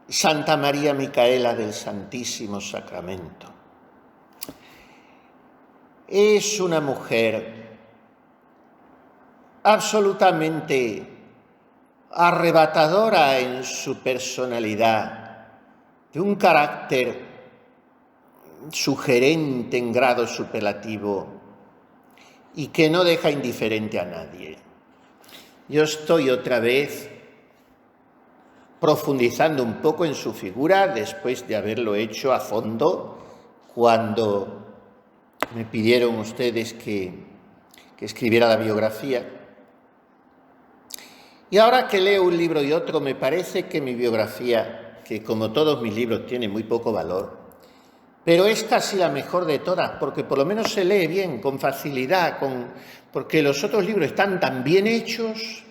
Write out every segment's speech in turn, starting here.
Santa María Micaela del Santísimo Sacramento. Es una mujer absolutamente arrebatadora en su personalidad, de un carácter sugerente en grado superlativo y que no deja indiferente a nadie. Yo estoy otra vez profundizando un poco en su figura después de haberlo hecho a fondo cuando me pidieron ustedes que escribiera la biografía. Y ahora que leo un libro y otro, me parece que mi biografía, que como todos mis libros tiene muy poco valor, pero es casi la mejor de todas, porque por lo menos se lee bien, con facilidad, porque los otros libros están tan bien hechos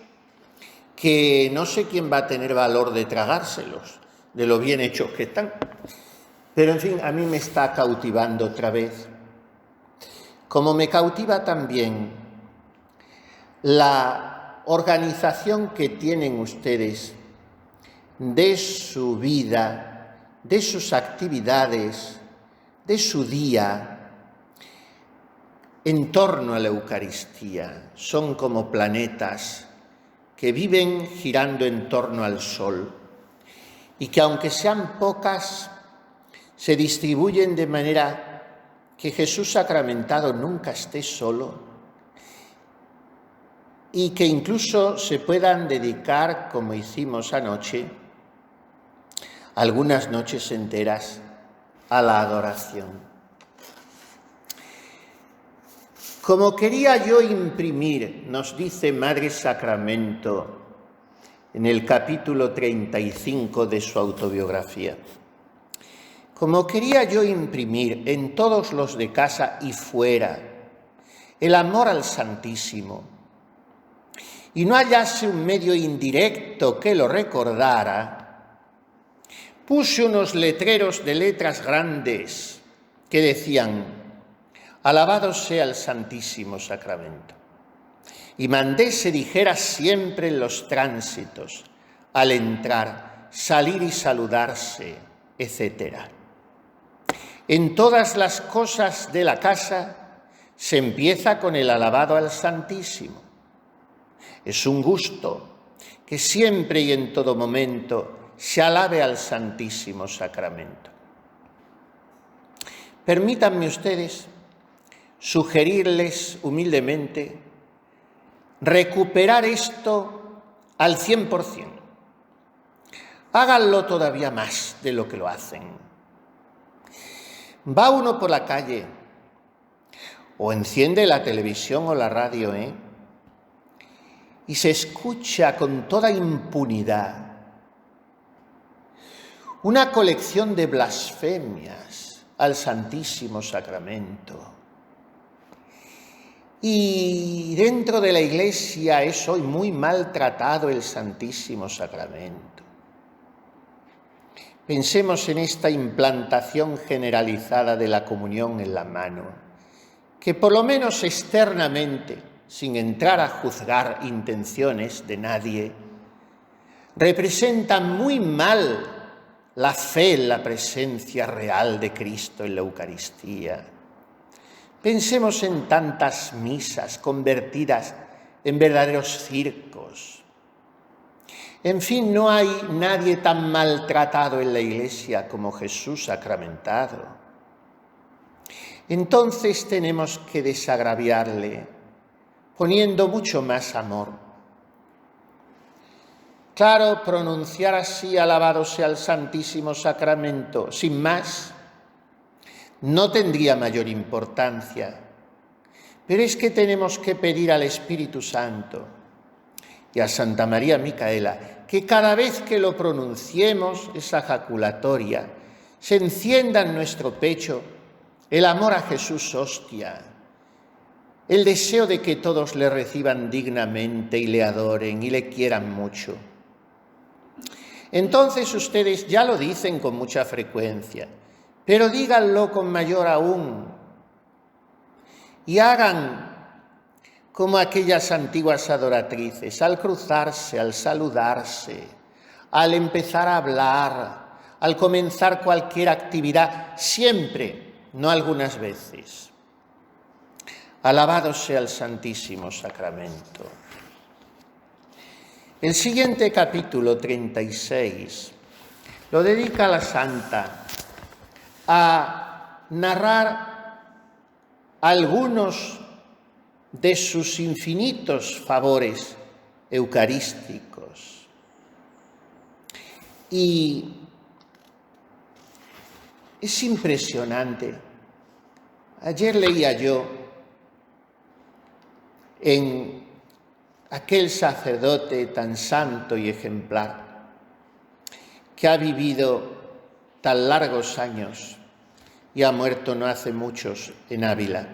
que no sé quién va a tener valor de tragárselos, de lo bien hechos que están. Pero en fin, a mí me está cautivando otra vez. Como me cautiva también la organización que tienen ustedes de su vida, de sus actividades, de su día en torno a la Eucaristía. Son como planetas que viven girando en torno al Sol y que aunque sean pocas, se distribuyen de manera que Jesús sacramentado nunca esté solo y que incluso se puedan dedicar, como hicimos anoche, algunas noches enteras a la adoración. Como quería yo imprimir, nos dice Madre Sacramento en el capítulo 35 de su autobiografía, como quería yo imprimir en todos los de casa y fuera el amor al Santísimo, y no hallase un medio indirecto que lo recordara, puse unos letreros de letras grandes que decían: alabado sea el Santísimo Sacramento. Y mandé se dijera siempre en los tránsitos, al entrar, salir y saludarse, etc. En todas las cosas de la casa se empieza con el alabado al Santísimo. Es un gusto que siempre y en todo momento se alabe al Santísimo Sacramento. Permítanme ustedes sugerirles humildemente recuperar esto al 100%. Háganlo todavía más de lo que lo hacen. Va uno por la calle o enciende la televisión o la radio, y se escucha con toda impunidad una colección de blasfemias al Santísimo Sacramento. Y dentro de la Iglesia es hoy muy maltratado el Santísimo Sacramento. Pensemos en esta implantación generalizada de la comunión en la mano, que por lo menos externamente, sin entrar a juzgar intenciones de nadie, representa muy mal la fe en la presencia real de Cristo en la Eucaristía. Pensemos en tantas misas convertidas en verdaderos circos. En fin, no hay nadie tan maltratado en la Iglesia como Jesús sacramentado. Entonces tenemos que desagraviarle poniendo mucho más amor. Claro, pronunciar así alabado sea el Santísimo Sacramento, sin más, no tendría mayor importancia, pero es que tenemos que pedir al Espíritu Santo y a Santa María Micaela que cada vez que lo pronunciemos, esa jaculatoria, se encienda en nuestro pecho el amor a Jesús hostia, el deseo de que todos le reciban dignamente y le adoren y le quieran mucho. Entonces ustedes ya lo dicen con mucha frecuencia, pero díganlo con mayor aún y hagan como aquellas antiguas adoratrices, al cruzarse, al saludarse, al empezar a hablar, al comenzar cualquier actividad, siempre, no algunas veces. Alabado sea el Santísimo Sacramento. El siguiente capítulo 36 lo dedica la Santa a narrar algunos de sus infinitos favores eucarísticos. Y es impresionante. Ayer leía yo en aquel sacerdote tan santo y ejemplar que ha vivido tan largos años y ha muerto no hace muchos en Ávila,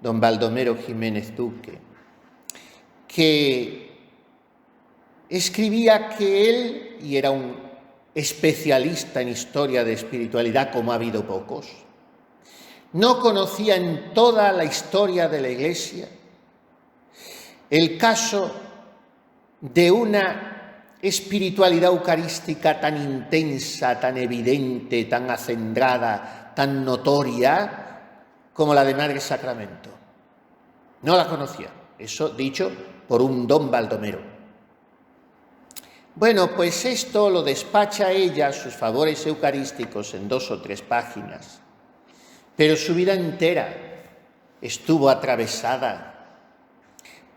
don Baldomero Jiménez Duque, que escribía que él, y era un especialista en historia de espiritualidad como ha habido pocos, no conocía en toda la historia de la Iglesia el caso de una espiritualidad eucarística tan intensa, tan evidente, tan acendrada, tan notoria como la de Madre Sacramento. No la conocía, eso dicho por un don Baldomero. Bueno, pues esto lo despacha ella, sus favores eucarísticos, en 2 o 3 páginas, pero su vida entera estuvo atravesada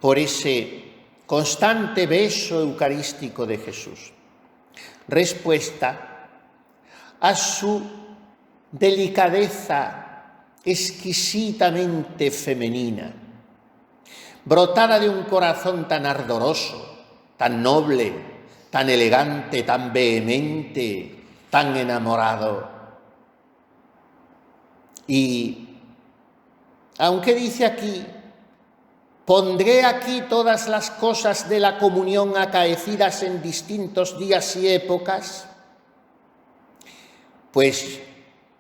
por ese constante beso eucarístico de Jesús, respuesta a su delicadeza exquisitamente femenina, brotada de un corazón tan ardoroso, tan noble, tan elegante, tan vehemente, tan enamorado. Y aunque dice aquí, pondré aquí todas las cosas de la comunión acaecidas en distintos días y épocas, pues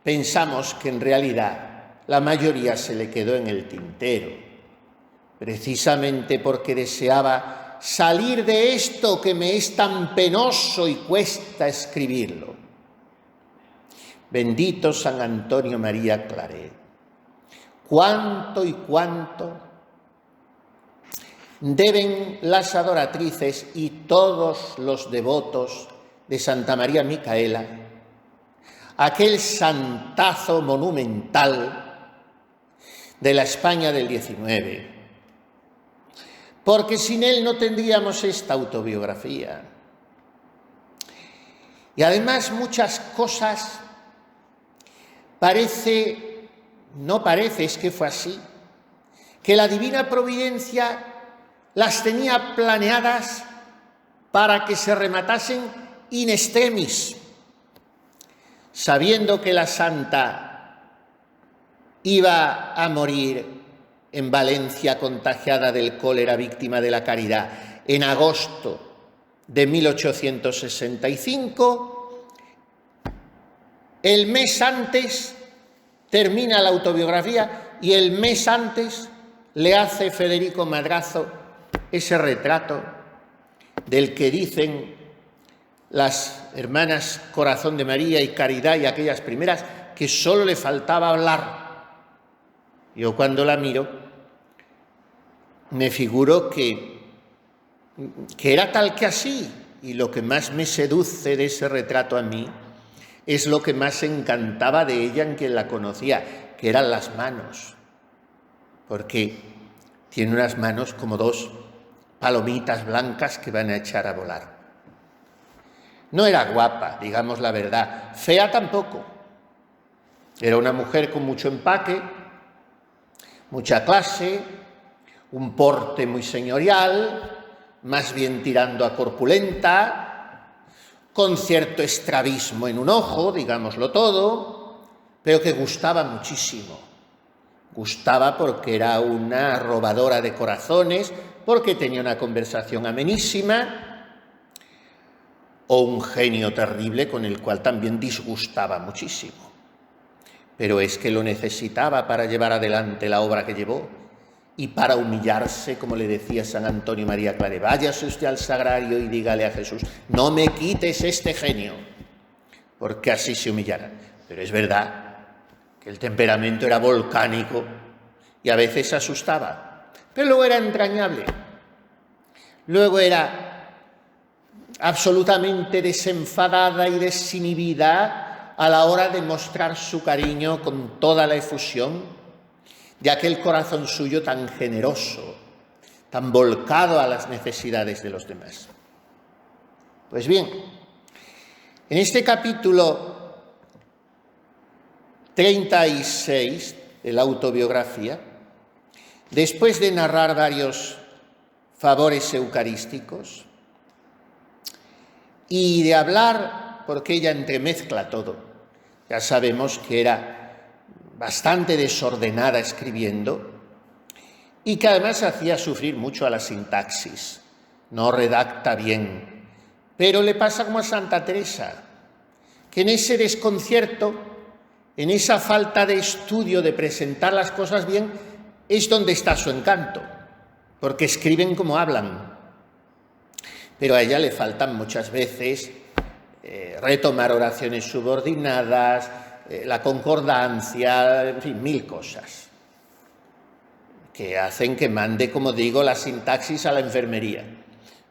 pensamos que en realidad la mayoría se le quedó en el tintero, precisamente porque deseaba salir de esto que me es tan penoso y cuesta escribirlo. Bendito San Antonio María Claret, cuánto y cuánto deben las adoratrices y todos los devotos de Santa María Micaela, aquel santazo monumental de la España del XIX, porque sin él no tendríamos esta autobiografía. Y además muchas cosas es que fue así, que la Divina Providencia las tenía planeadas para que se rematasen in extremis, sabiendo que la santa iba a morir en Valencia contagiada del cólera, víctima de la caridad, en agosto de 1865, el mes antes termina la autobiografía y el mes antes le hace Federico Madrazo ese retrato del que dicen las hermanas Corazón de María y Caridad y aquellas primeras que solo le faltaba hablar. Yo cuando la miro me figuro que era tal que así, y lo que más me seduce de ese retrato a mí es lo que más encantaba de ella en quien la conocía, que eran las manos, porque tiene unas manos como 2 palomitas blancas que van a echar a volar. No era guapa, digamos la verdad, fea tampoco. Era una mujer con mucho empaque, mucha clase, un porte muy señorial, más bien tirando a corpulenta, con cierto estrabismo en un ojo, digámoslo todo, pero que gustaba muchísimo. Gustaba porque era una robadora de corazones, porque tenía una conversación amenísima, o un genio terrible con el cual también disgustaba muchísimo. Pero es que lo necesitaba para llevar adelante la obra que llevó y para humillarse, como le decía San Antonio María Claret: váyase usted al sagrario y dígale a Jesús, no me quites este genio, porque así se humillara. Pero es verdad que el temperamento era volcánico y a veces asustaba, pero luego era entrañable. Luego era absolutamente desenfadada y desinhibida a la hora de mostrar su cariño con toda la efusión de aquel corazón suyo tan generoso, tan volcado a las necesidades de los demás. Pues bien, en este capítulo 36 de la autobiografía, después de narrar varios favores eucarísticos y de hablar, porque ella entremezcla todo, ya sabemos que era bastante desordenada escribiendo y que además hacía sufrir mucho a la sintaxis, no redacta bien, pero le pasa como a Santa Teresa, que en ese desconcierto, en esa falta de estudio de presentar las cosas bien, es donde está su encanto, porque escriben como hablan. Pero a ella le faltan muchas veces retomar oraciones subordinadas, la concordancia, en fin, 1000 cosas que hacen que mande, como digo, la sintaxis a la enfermería.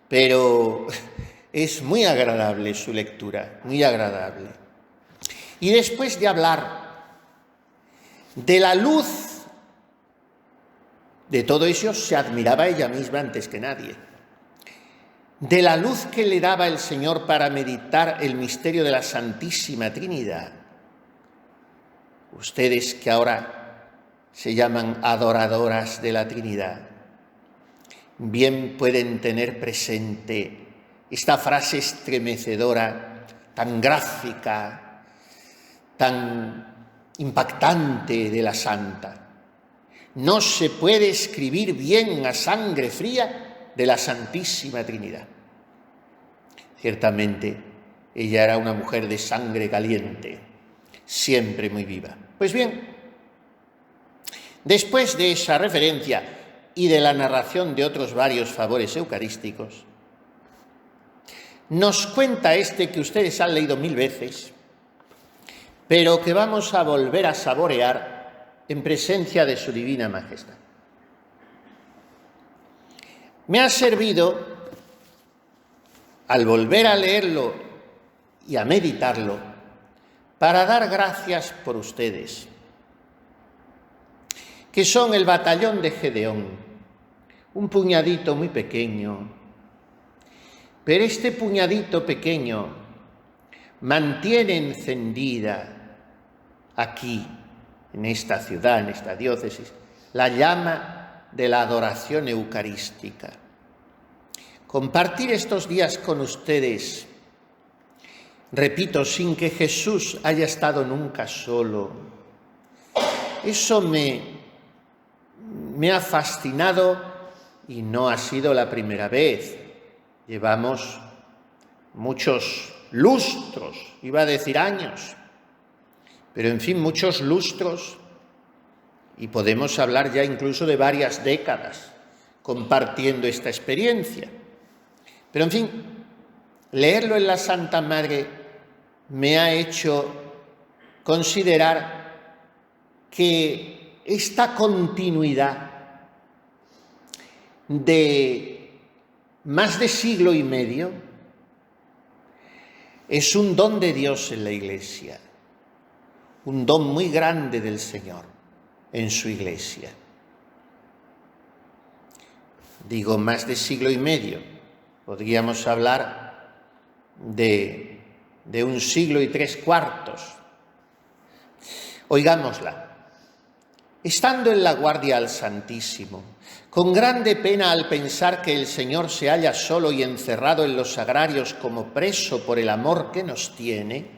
Pero es muy agradable su lectura, muy agradable. Y después de hablar de la luz de todo eso, se admiraba ella misma antes que nadie, de la luz que le daba el Señor para meditar el misterio de la Santísima Trinidad. Ustedes que ahora se llaman adoradoras de la Trinidad, bien pueden tener presente esta frase estremecedora, tan gráfica, tan impactante de la Santa. No se puede escribir bien a sangre fría de la Santísima Trinidad. Ciertamente, ella era una mujer de sangre caliente, siempre muy viva. Pues bien, después de esa referencia y de la narración de otros varios favores eucarísticos, nos cuenta este que ustedes han leído 1000 veces, pero que vamos a volver a saborear en presencia de su Divina Majestad. Me ha servido, al volver a leerlo y a meditarlo, para dar gracias por ustedes, que son el batallón de Gedeón, un puñadito muy pequeño, pero este puñadito pequeño mantiene encendida aquí, en esta ciudad, en esta diócesis, la llama de la adoración eucarística. Compartir estos días con ustedes, repito, sin que Jesús haya estado nunca solo, eso me ha fascinado y no ha sido la primera vez. Llevamos muchos lustros, iba a decir años, pero en fin, muchos lustros, y podemos hablar ya incluso de varias décadas compartiendo esta experiencia. Pero en fin, leerlo en la Santa Madre me ha hecho considerar que esta continuidad de más de siglo y medio es un don de Dios en la Iglesia, un don muy grande del Señor en su Iglesia. Digo más de siglo y medio, podríamos hablar de un siglo y 3/4. Oigámosla. Estando en la guardia al Santísimo, con grande pena al pensar que el Señor se halla solo y encerrado en los sagrarios como preso por el amor que nos tiene,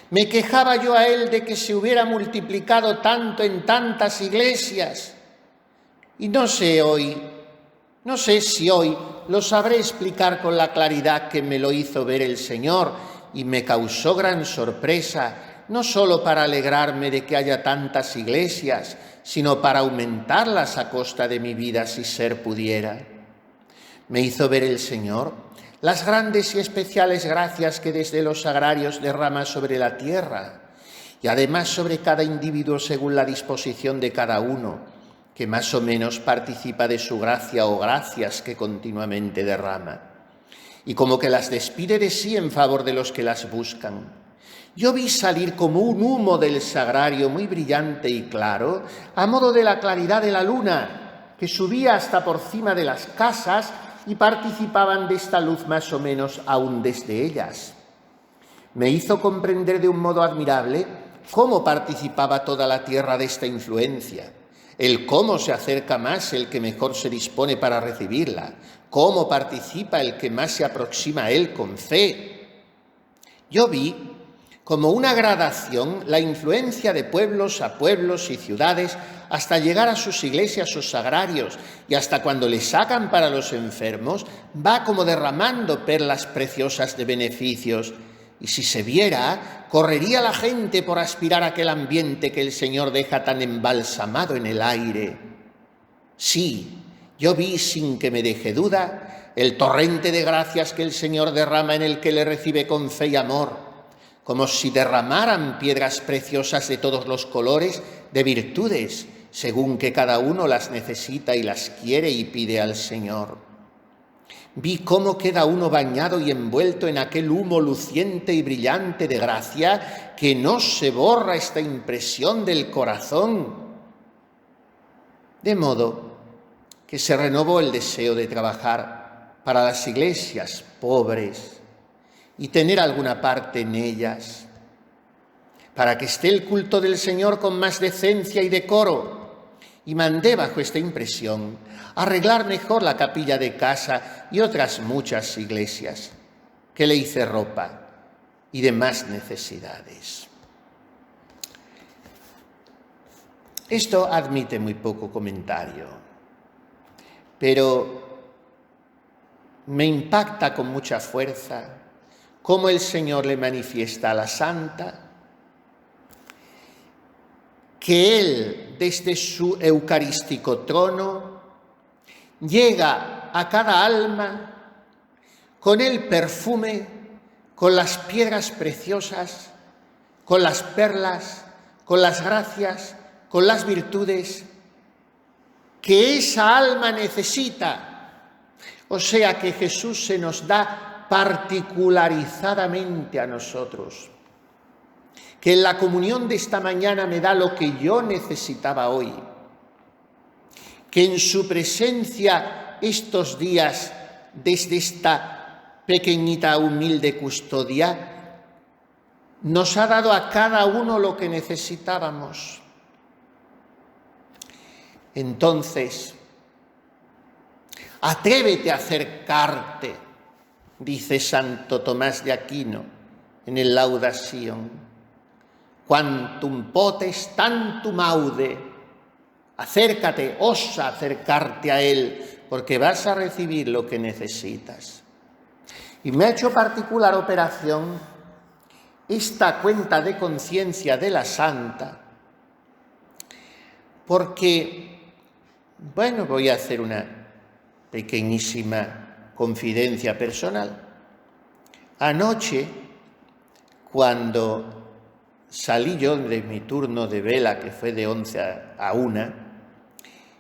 me quejaba yo a él de que se hubiera multiplicado tanto en tantas iglesias. Y no sé si hoy lo sabré explicar con la claridad que me lo hizo ver el Señor y me causó gran sorpresa, no solo para alegrarme de que haya tantas iglesias, sino para aumentarlas a costa de mi vida si ser pudiera. Me hizo ver el Señor las grandes y especiales gracias que desde los sagrarios derrama sobre la tierra, y además sobre cada individuo según la disposición de cada uno, que más o menos participa de su gracia o gracias que continuamente derrama, y como que las despide de sí en favor de los que las buscan. Yo vi salir como un humo del sagrario muy brillante y claro, a modo de la claridad de la luna, que subía hasta por cima de las casas y participaban de esta luz más o menos aún desde ellas. Me hizo comprender de un modo admirable cómo participaba toda la tierra de esta influencia, el cómo se acerca más el que mejor se dispone para recibirla, cómo participa el que más se aproxima a él con fe. Yo vi como una gradación la influencia de pueblos a pueblos y ciudades hasta llegar a sus iglesias o sagrarios, y hasta cuando le sacan para los enfermos va como derramando perlas preciosas de beneficios, y si se viera, correría la gente por aspirar a aquel ambiente que el Señor deja tan embalsamado en el aire. Sí, yo vi sin que me deje duda el torrente de gracias que el Señor derrama en el que le recibe con fe y amor, como si derramaran piedras preciosas de todos los colores, de virtudes, según que cada uno las necesita y las quiere y pide al Señor. Vi cómo queda uno bañado y envuelto en aquel humo luciente y brillante de gracia, que no se borra esta impresión del corazón. De modo que se renovó el deseo de trabajar para las iglesias pobres y tener alguna parte en ellas, para que esté el culto del Señor con más decencia y decoro, y mandé bajo esta impresión arreglar mejor la capilla de casa y otras muchas iglesias, que le hice ropa y demás necesidades. Esto admite muy poco comentario, pero me impacta con mucha fuerza cómo el Señor le manifiesta a la santa que Él, desde su eucarístico trono, llega a cada alma con el perfume, con las piedras preciosas, con las perlas, con las gracias, con las virtudes que esa alma necesita. O sea que Jesús se nos da particularizadamente a nosotros, que en la comunión de esta mañana me da lo que yo necesitaba hoy, que en su presencia estos días, desde esta pequeñita humilde custodia, nos ha dado a cada uno lo que necesitábamos. Entonces, atrévete a acercarte, dice Santo Tomás de Aquino en el Laudación, quantum potes tantum aude, acércate, osa acercarte a Él, porque vas a recibir lo que necesitas. Y me ha hecho particular operación esta cuenta de conciencia de la santa, porque, bueno, voy a hacer una pequeñísima confidencia personal. Anoche, cuando salí yo de mi turno de vela, que fue de 11 a 1,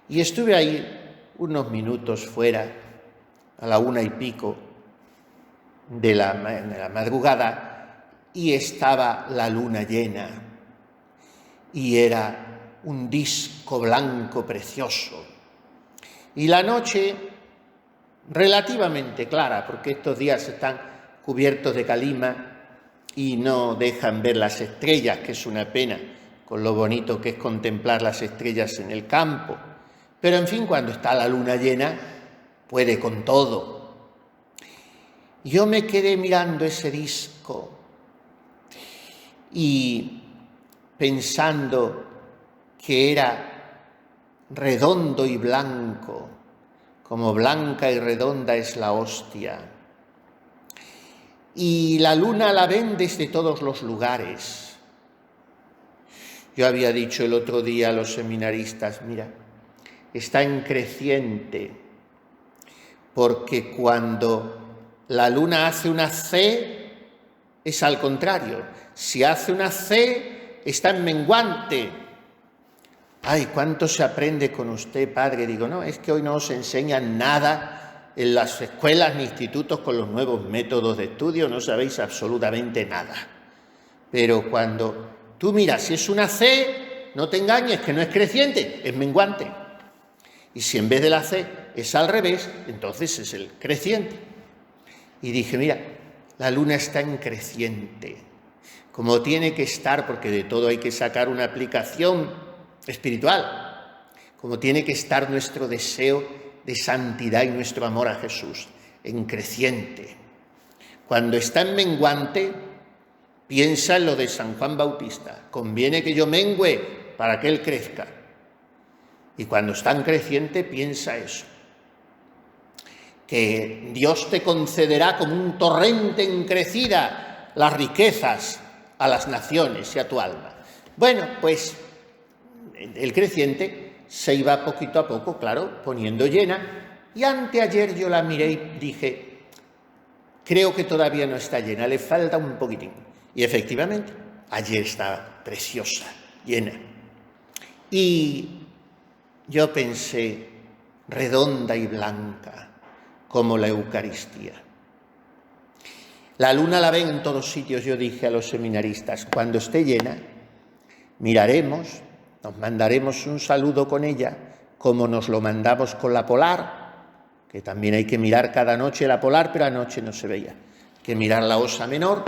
y estuve ahí unos minutos fuera, a la 1 y pico de la madrugada, y estaba la luna llena, y era un disco blanco precioso. Y la noche relativamente clara, porque estos días están cubiertos de calima y no dejan ver las estrellas, que es una pena, con lo bonito que es contemplar las estrellas en el campo. Pero en fin, cuando está la luna llena, puede con todo. Yo me quedé mirando ese disco y pensando que era redondo y blanco, como blanca y redonda es la hostia. Y la luna la ven desde todos los lugares. Yo había dicho el otro día a los seminaristas, mira, está en creciente, porque cuando la luna hace una C, es al contrario. Si hace una C, está en menguante. Ay, ¿cuánto se aprende con usted, padre? Digo, no, es que hoy no os enseñan nada en las escuelas ni institutos con los nuevos métodos de estudio, no sabéis absolutamente nada. Pero cuando tú miras, si es una C, no te engañes, que no es creciente, es menguante. Y si en vez de la C es al revés, entonces es el creciente. Y dije, mira, la luna está en creciente, como tiene que estar, porque de todo hay que sacar una aplicación espiritual, como tiene que estar nuestro deseo de santidad y nuestro amor a Jesús, en creciente. Cuando está en menguante, piensa en lo de San Juan Bautista, conviene que yo mengüe para que él crezca. Y cuando está en creciente, piensa eso, que Dios te concederá como un torrente en crecida las riquezas a las naciones y a tu alma. Bueno, pues el creciente se iba poquito a poco, claro, poniendo llena, y anteayer yo la miré y dije, creo que todavía no está llena, le falta un poquitín. Y efectivamente, ayer estaba preciosa, llena. Y yo pensé, redonda y blanca, como la Eucaristía. La luna la ven en todos sitios, yo dije a los seminaristas, cuando esté llena, miraremos, nos mandaremos un saludo con ella, como nos lo mandamos con la polar, que también hay que mirar cada noche la polar, pero anoche no se veía. Hay que mirar la Osa Menor,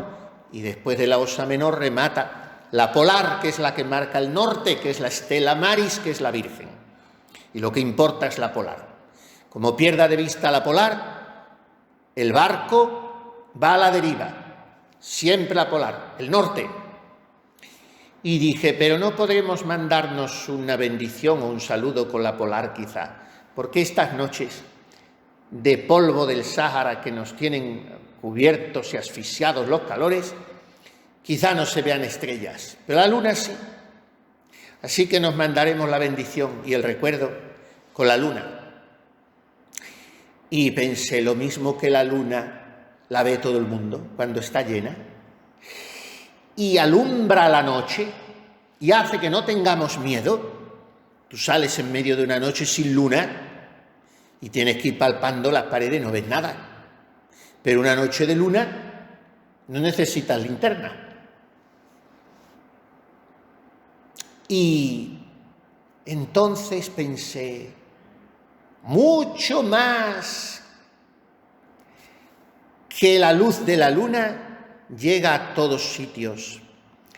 y después de la Osa Menor remata la polar, que es la que marca el norte, que es la Stella Maris, que es la Virgen. Y lo que importa es la polar. Como pierda de vista la polar, el barco va a la deriva, siempre la polar, el norte. Y dije, pero no podremos mandarnos una bendición o un saludo con la polar quizá, porque estas noches de polvo del Sáhara que nos tienen cubiertos y asfixiados los calores, quizá no se vean estrellas, pero la luna sí. Así que nos mandaremos la bendición y el recuerdo con la luna. Y pensé, lo mismo que la luna la ve todo el mundo cuando está llena, y alumbra la noche y hace que no tengamos miedo. Tú sales en medio de una noche sin luna y tienes que ir palpando las paredes, no ves nada. Pero una noche de luna no necesitas linterna. Y entonces pensé, mucho más que la luz de la luna llega a todos sitios,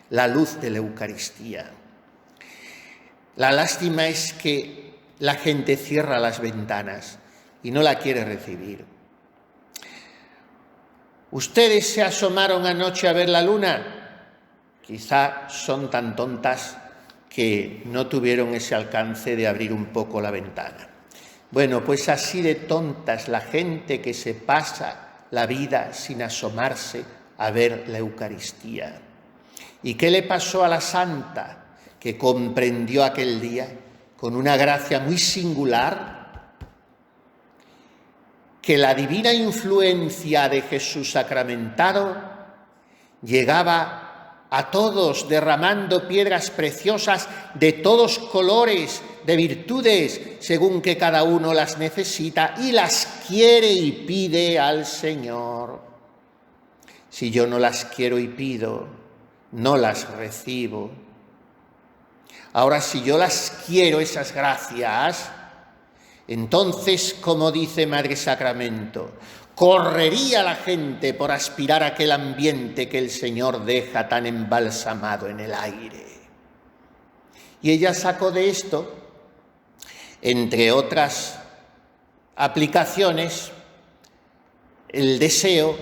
la luz de la Eucaristía. La lástima es que la gente cierra las ventanas y no la quiere recibir. ¿Ustedes se asomaron anoche a ver la luna? Quizá son tan tontas que no tuvieron ese alcance de abrir un poco la ventana. Bueno, pues así de tontas la gente que se pasa la vida sin asomarse a ver la Eucaristía. ¿Y qué le pasó a la santa? Que comprendió aquel día, con una gracia muy singular, que la divina influencia de Jesús sacramentado llegaba a todos, derramando piedras preciosas de todos colores, de virtudes, según que cada uno las necesita y las quiere y pide al Señor. Si yo no las quiero y pido, no las recibo. Ahora, si yo las quiero, esas gracias, entonces, como dice Madre Sacramento, correría la gente por aspirar a aquel ambiente que el Señor deja tan embalsamado en el aire. Y ella sacó de esto, entre otras aplicaciones, el deseo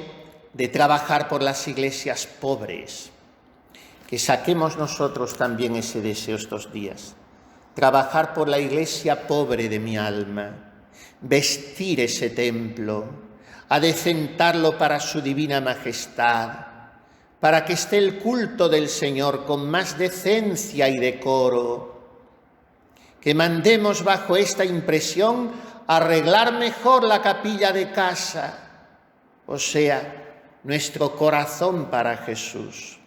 de trabajar por las iglesias pobres. Que saquemos nosotros también ese deseo estos días. Trabajar por la iglesia pobre de mi alma, vestir ese templo, adecentarlo para su divina majestad, para que esté el culto del Señor con más decencia y decoro. Que mandemos bajo esta impresión arreglar mejor la capilla de casa, o sea, nuestro corazón para Jesús.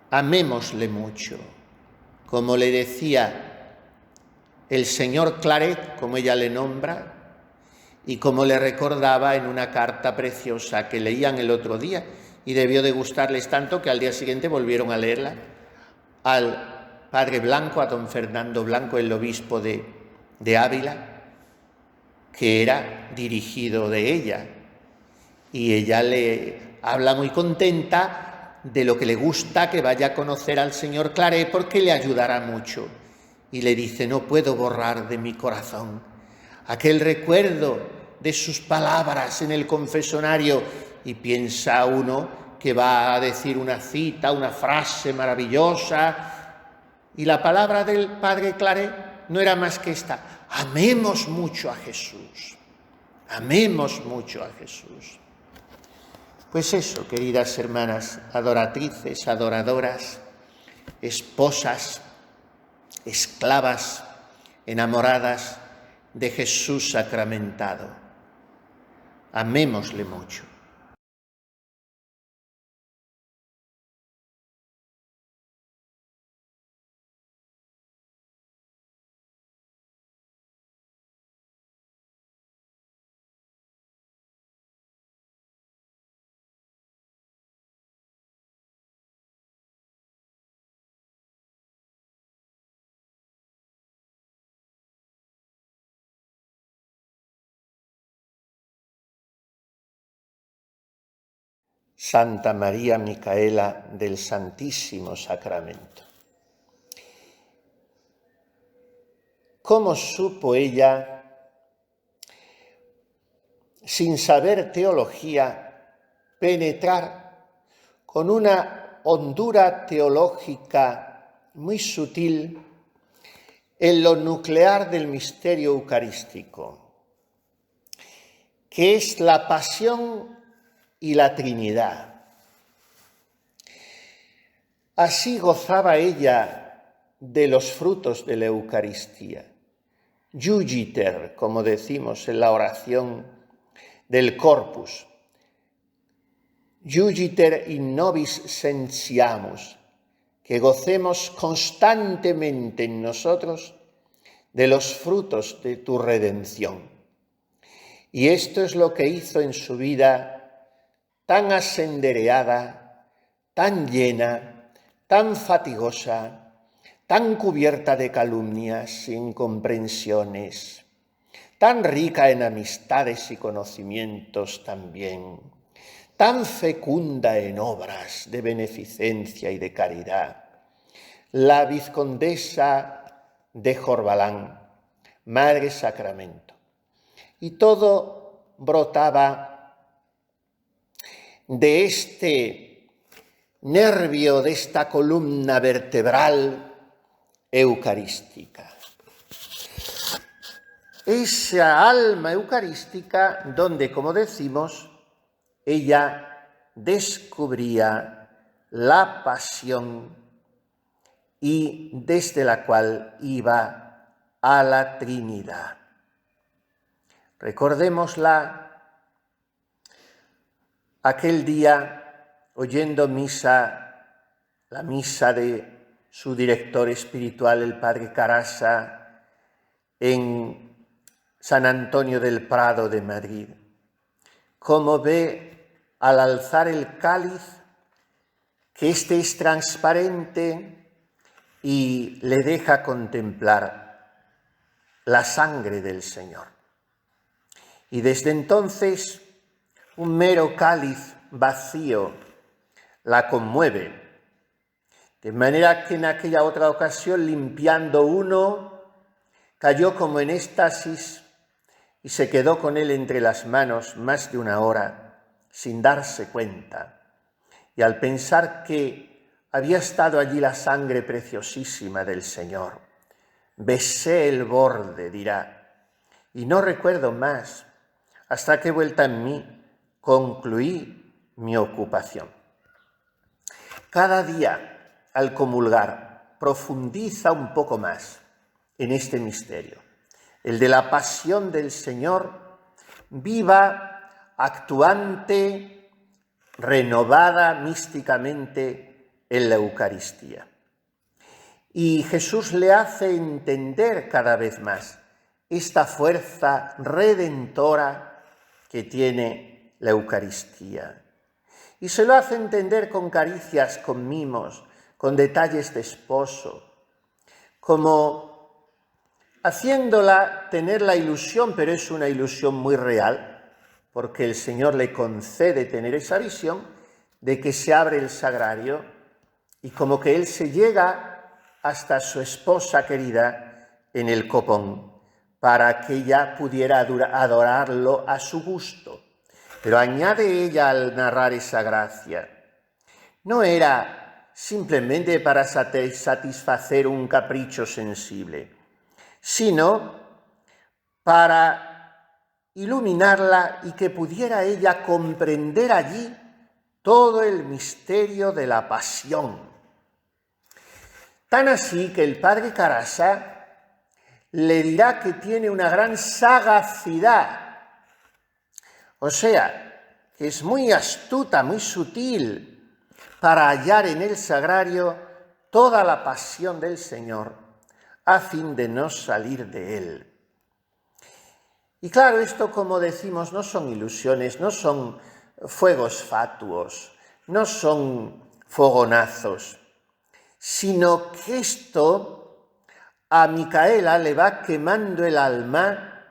Amémosle mucho, como le decía el señor Claret, como ella le nombra, y como le recordaba en una carta preciosa que leían el otro día, y debió de gustarles tanto que al día siguiente volvieron a leerla, al padre Blanco, a don Fernando Blanco, el obispo de Ávila, que era dirigido de ella. Y ella le habla muy contenta de lo que le gusta que vaya a conocer al señor Claret porque le ayudará mucho. Y le dice, no puedo borrar de mi corazón aquel recuerdo de sus palabras en el confesonario. Y piensa uno que va a decir una cita, una frase maravillosa. Y la palabra del padre Claret no era más que esta: amemos mucho a Jesús. Amemos mucho a Jesús. Pues eso, queridas hermanas, adoratrices, adoradoras, esposas, esclavas, enamoradas de Jesús sacramentado. Amémosle mucho. Santa María Micaela del Santísimo Sacramento. ¿Cómo supo ella, sin saber teología, penetrar con una hondura teológica muy sutil en lo nuclear del misterio eucarístico, que es la pasión y la Trinidad? Así gozaba ella de los frutos de la Eucaristía. Iugiter, como decimos en la oración del Corpus. Iugiter in nobis sentiamus, que gocemos constantemente en nosotros de los frutos de tu redención. Y esto es lo que hizo en su vida tan asendereada, tan llena, tan fatigosa, tan cubierta de calumnias, incomprensiones, tan rica en amistades y conocimientos también, tan fecunda en obras de beneficencia y de caridad, la vizcondesa de Jorbalán, Madre Sacramento. Y todo brotaba de este nervio, de esta columna vertebral eucarística. Esa alma eucarística donde, como decimos, ella descubría la pasión y desde la cual iba a la Trinidad. Recordémosla aquel día oyendo la misa de su director espiritual, el padre Carasa, en San Antonio del Prado de Madrid, como ve al alzar el cáliz que éste es transparente y le deja contemplar la sangre del Señor. Y desde entonces un mero cáliz vacío la conmueve, de manera que en aquella otra ocasión, limpiando uno, cayó como en éxtasis y se quedó con él entre las manos más de una hora sin darse cuenta. Y al pensar que había estado allí la sangre preciosísima del Señor, besé el borde, dirá, y no recuerdo más, hasta que vuelta en mí concluí mi ocupación. Cada día, al comulgar, profundiza un poco más en este misterio. el de la pasión del Señor, viva, actuante, renovada místicamente en la Eucaristía. Y Jesús le hace entender cada vez más esta fuerza redentora que tiene la Eucaristía. Y se lo hace entender con caricias, con mimos, con detalles de esposo, como haciéndola tener la ilusión, pero es una ilusión muy real, porque el Señor le concede tener esa visión de que se abre el sagrario y como que Él se llega hasta su esposa querida en el copón, para que ella pudiera adorarlo a su gusto. Pero añade ella al narrar esa gracia, no era simplemente para satisfacer un capricho sensible, sino para iluminarla y que pudiera ella comprender allí todo el misterio de la pasión. Tan así que el padre Carasa le dirá que tiene una gran sagacidad, o sea, que es muy astuta, muy sutil para hallar en el sagrario toda la pasión del Señor a fin de no salir de él. Y claro, esto, como decimos, no son ilusiones, no son fuegos fatuos, no son fogonazos, sino que esto a Micaela le va quemando el alma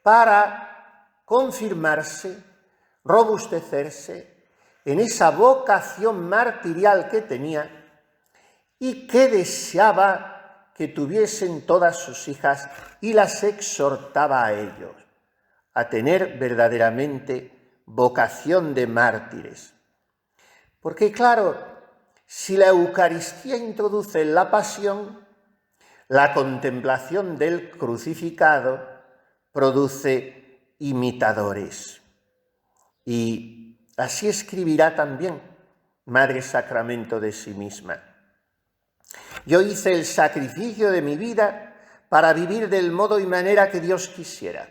para confirmarse, robustecerse en esa vocación martirial que tenía y que deseaba que tuviesen todas sus hijas, y las exhortaba a ellos a tener verdaderamente vocación de mártires. Porque claro, si la Eucaristía introduce en la pasión, la contemplación del crucificado produce imitadores. Y así escribirá también Madre Sacramento de sí misma. Yo hice el sacrificio de mi vida para vivir del modo y manera que Dios quisiera,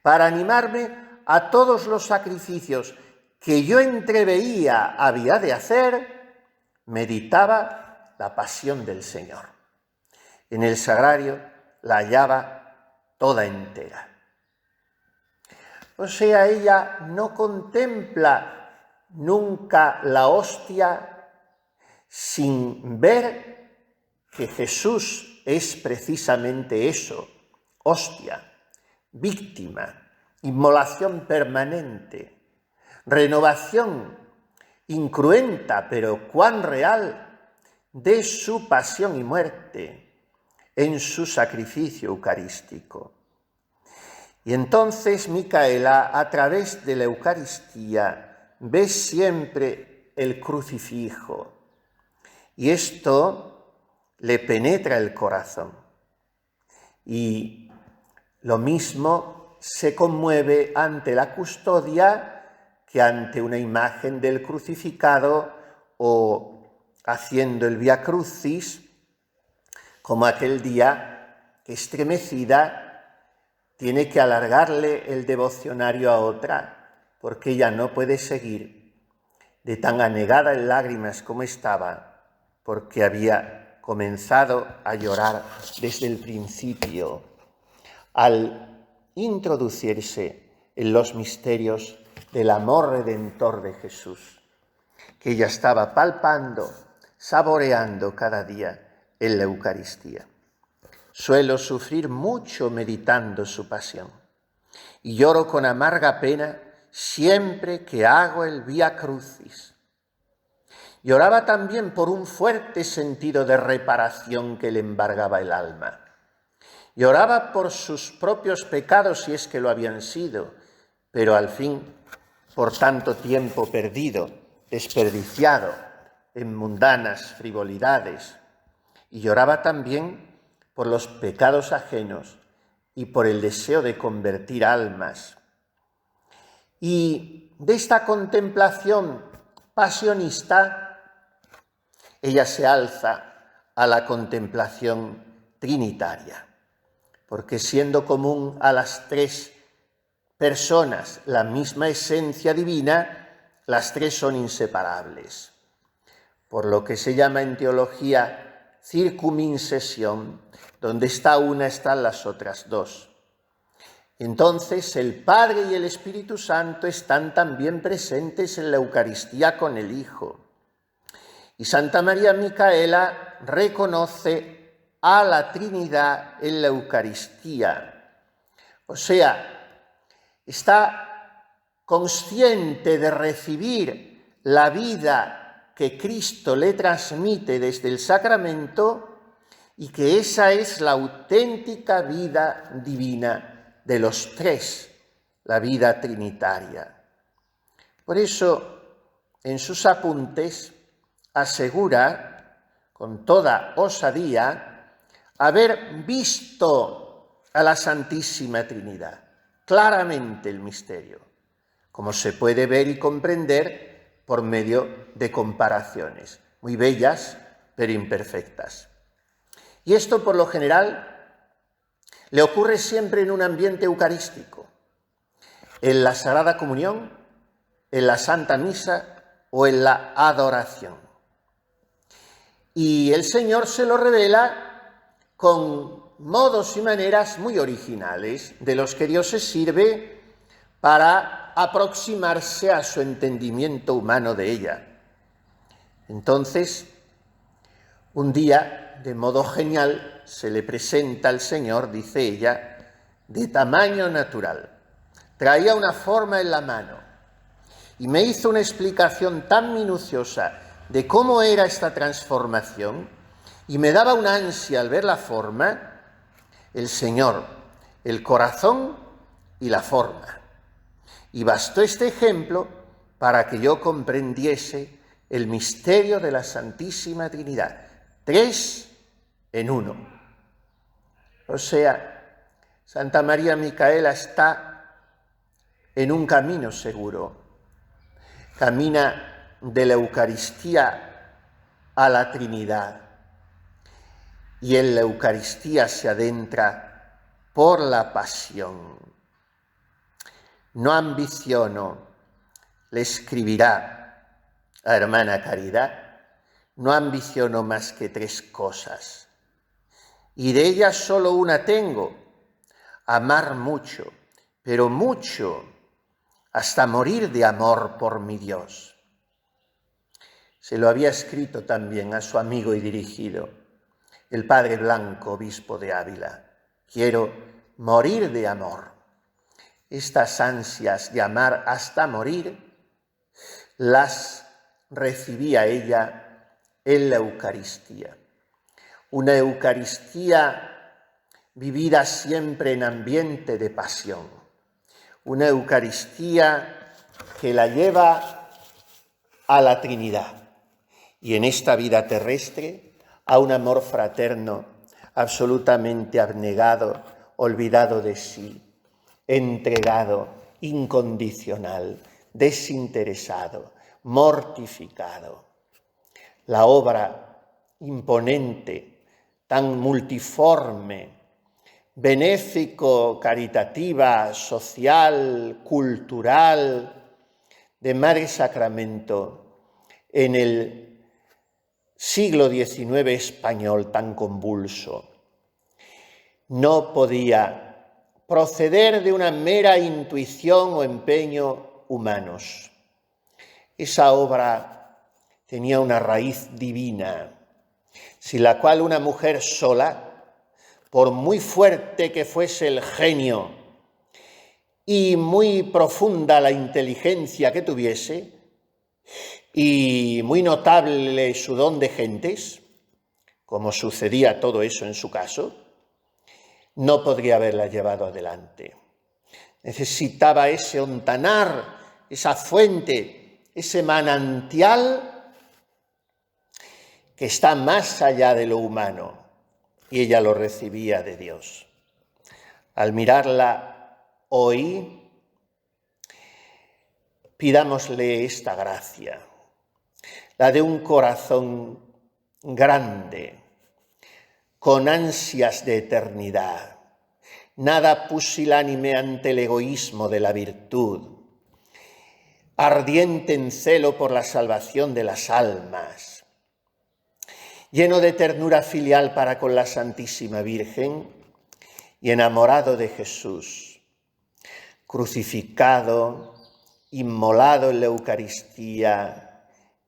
para animarme a todos los sacrificios que yo entreveía había de hacer, meditaba la pasión del Señor. En el sagrario la hallaba toda entera. O sea, ella no contempla nunca la hostia sin ver que Jesús es precisamente eso, hostia, víctima, inmolación permanente, renovación incruenta, pero cuán real, de su pasión y muerte en su sacrificio eucarístico. Y entonces Micaela, a través de la Eucaristía, ve siempre el crucifijo, y esto le penetra el corazón. Y lo mismo se conmueve ante la custodia que ante una imagen del crucificado o haciendo el Vía Crucis, como aquel día que estremecida tiene que alargarle el devocionario a otra, porque ella no puede seguir de tan anegada en lágrimas como estaba, porque había comenzado a llorar desde el principio al introducirse en los misterios del amor redentor de Jesús, que ella estaba palpando, saboreando cada día en la Eucaristía. Suelo sufrir mucho meditando su pasión y lloro con amarga pena siempre que hago el Vía Crucis. Lloraba también por un fuerte sentido de reparación que le embargaba el alma. Lloraba por sus propios pecados, si es que lo habían sido, pero al fin, por tanto tiempo perdido, desperdiciado en mundanas frivolidades. Y lloraba también por los pecados ajenos y por el deseo de convertir almas. Y de esta contemplación pasionista, ella se alza a la contemplación trinitaria, porque siendo común a las tres personas la misma esencia divina, las tres son inseparables. Por lo que se llama en teología circumincesión, donde está una están las otras dos. Entonces el Padre y el Espíritu Santo están también presentes en la Eucaristía con el Hijo. Y Santa María Micaela reconoce a la Trinidad en la Eucaristía. O sea, está consciente de recibir la vida que Cristo le transmite desde el sacramento y que esa es la auténtica vida divina de los tres, la vida trinitaria. Por eso, en sus apuntes, asegura con toda osadía haber visto a la Santísima Trinidad, claramente el misterio, como se puede ver y comprender por medio de comparaciones, muy bellas pero imperfectas. Y esto, por lo general, le ocurre siempre en un ambiente eucarístico, en la Sagrada Comunión, en la Santa Misa o en la adoración. Y el Señor se lo revela con modos y maneras muy originales, de los que Dios se sirve para aproximarse a su entendimiento humano de ella. Entonces, un día, de modo genial, se le presenta al Señor, dice ella, de tamaño natural. Traía una forma en la mano y me hizo una explicación tan minuciosa de cómo era esta transformación y me daba una ansia al ver la forma, el Señor, el corazón y la forma. Y bastó este ejemplo para que yo comprendiese el misterio de la Santísima Trinidad. Tres en uno. O sea, Santa María Micaela está en un camino seguro. Camina de la Eucaristía a la Trinidad. Y en la Eucaristía se adentra por la pasión. No ambiciono, le escribirá a hermana Caridad, no ambiciono más que tres cosas, y de ellas solo una tengo, amar mucho, pero mucho, hasta morir de amor por mi Dios. Se lo había escrito también a su amigo y dirigido, el padre Blanco, obispo de Ávila. Quiero morir de amor. Estas ansias de amar hasta morir las recibía ella en la Eucaristía. Una Eucaristía vivida siempre en ambiente de pasión. Una Eucaristía que la lleva a la Trinidad. Y en esta vida terrestre a un amor fraterno absolutamente abnegado, olvidado de sí, entregado, incondicional, desinteresado, mortificado. La obra imponente, tan multiforme, benéfico, caritativa, social, cultural, de Madre Sacramento en el siglo XIX español tan convulso, no podía proceder de una mera intuición o empeño humanos. Esa obra tenía una raíz divina, sin la cual una mujer sola, por muy fuerte que fuese el genio y muy profunda la inteligencia que tuviese, y muy notable su don de gentes, como sucedía todo eso en su caso, no podría haberla llevado adelante. Necesitaba ese ontanar, esa fuente, ese manantial que está más allá de lo humano, y ella lo recibía de Dios. Al mirarla hoy, pidámosle esta gracia, la de un corazón grande, con ansias de eternidad, nada pusilánime ante el egoísmo de la virtud, ardiente en celo por la salvación de las almas, lleno de ternura filial para con la Santísima Virgen y enamorado de Jesús, crucificado, inmolado en la Eucaristía,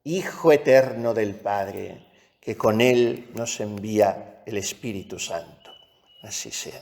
Hijo eterno del Padre, que con él nos envía el Espíritu Santo. Así sea.